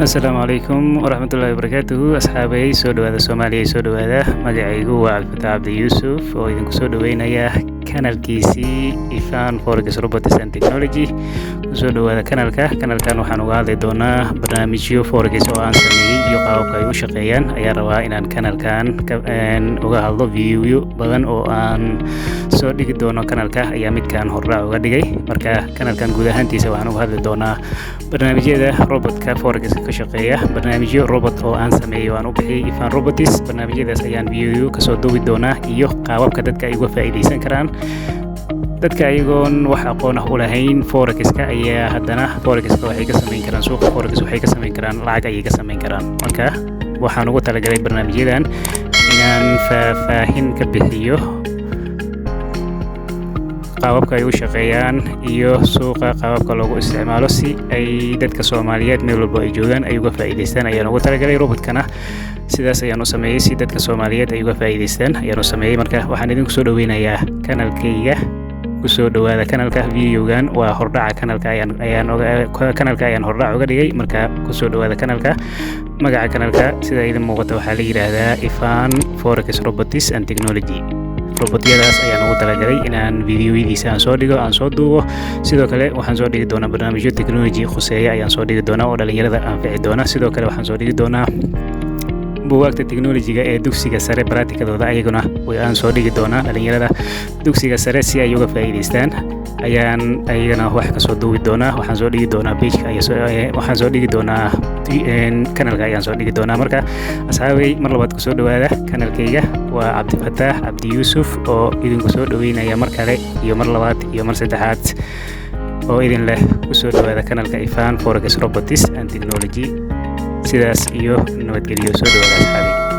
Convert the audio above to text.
Asalaamu calaykum waraxmatullaahi wabarakaatuhu asxaabay soo dhawaada Soomaaliya soo dhawaada magacaygu waa Cabdi Cabdi Yuusuf oo idinku soo dhaweynaya kanalkiisii Ifan Forex Robotics and Technology soo dhawaada kanalkan waxaan uga hadli doonaa barnaamijyo forex oo aan sameeyay iyo qaababka ay u shaqeeyaan ayaa rabaa inaan kanalkan uga hadlo video badan oo aan soo dhigi doono kanalka ayaa midkaan hordhac uga dhigay marka kanalkan guud ahaantiisa waxaan uga hadli doonaa barnaamijyada robotka forex ka shaqeeya barnaamijyo robot oo aan sameeyo aan u bixiyay Ifan Robotics barnaamijyadaas ayaan video ka soo duubi doonaa iyo qaababka dadka ay uga faa'iideysan karaan dadka ayagoon wax aqoon ah u lahayn forex-ka ayaa haddana forex-ka waxay ka sameyn karaan suuqa forex waxay ka sameyn karaan lacag ayay ka sameyn karaan marka waxaan ugu talagalay barnaamijyadan inaan faahfaahin ka bixiyo qaababka ay u shaqeeyaan iyo suuqa qaababka loogu isticmaalo si ay dadka Soomaaliyeed meel walba ay joogaan ay uga faa'iideystaan ayaan ugu talagalay robotkana sidaas ayaan u sameeyay si dadka Soomaaliyeed ay uga faa'iideystaan ayaan u sameeyay marka waxaan idinku soo dhaweynayaa kanalkayga ku soo dhawaada kanalka videogan waa hordhaca kanalka ayaan hordhac uga dhigay marka ku soo dhawaada kanalka magaca kanalka sida idin muuqata waxaa la yiraahdaa Ifan Forex Robotics and Technology robotyadaas ayaan ugu talagalay inaan videoyadiisa aan soo dhigo aan soo duubo sidoo kale waxaan soo dhigi doonaa barnaamijyo technology khuseeya ayaan soo dhigi doonaa oo dhalinyarada anfici doona sidoo kale waxaan soo dhigi doonaa buugaagta technology-ga ee dugsiga sare practicadooda ayaguna aan soo dhigi doonaa dhalinyarada dugsiga sare si ay uga faa'iideystaan ayagana wax ka soo duubi doonaa waxaan soo dhigi doonaa page-ka waxaan soo dhigi doonaa kanalka ayaan soo dhigi doonaa marka asxaabay mar labaad ku soo dhawaada kanalkayga waa Cabdifataax Cabdi Yuusuf oo idinku soo dhaweynaya mar kale iyo mar labaad iyo mar saddexaad oo idin leh ku soo dhawaada kanalka Ifan Forex Robotics and Technology sidaas iyo nabadgelyo soo dhawaada asxaabay